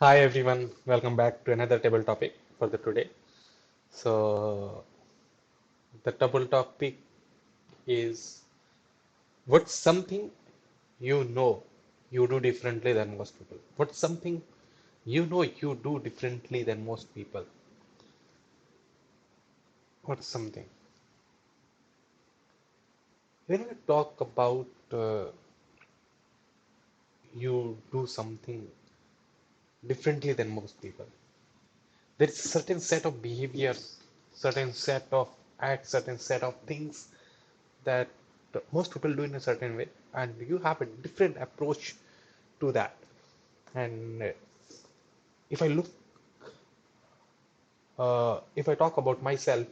Hi everyone, welcome back to another table topic for the today. So the table topic is what's something you know you do differently than most people? What's something you know you do differently than most people? What's something? When we talk about you do something differently than most people, there's a certain set of behaviors, certain set of acts, certain set of things that most people do in a certain way, and you have a different approach to that. And if I look, if I talk about myself,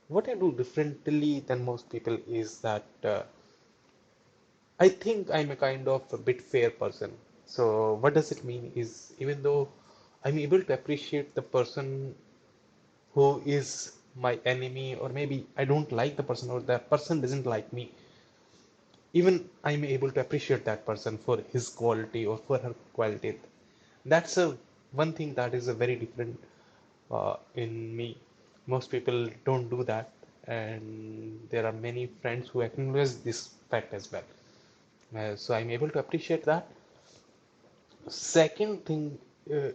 what I do differently than most people is that I think I'm a kind of a bit fair person. So what does it mean is even though I'm able to appreciate the person who is my enemy, or maybe I don't like the person or that person doesn't like me, even I'm able to appreciate that person for his quality or for her quality. That's a one thing that is a very different in me. Most people don't do that, and there are many friends who acknowledge this fact as well. So I'm able to appreciate that. Second thing uh,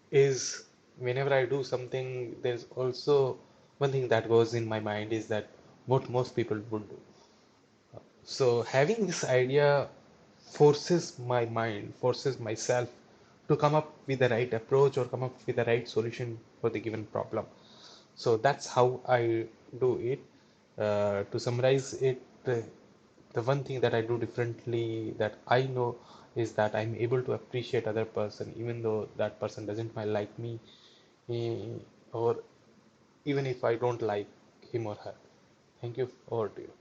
is whenever I do something, there's also one thing that goes in my mind is that what most people would do. So having this idea forces my mind, forces myself to come up with the right approach or come up with the right solution for the given problem. So that's how I do it. To summarize it, the one thing that I do differently that I know is that I'm able to appreciate other person even though that person doesn't like me, or even if I don't like him or her. Thank you. Over to you.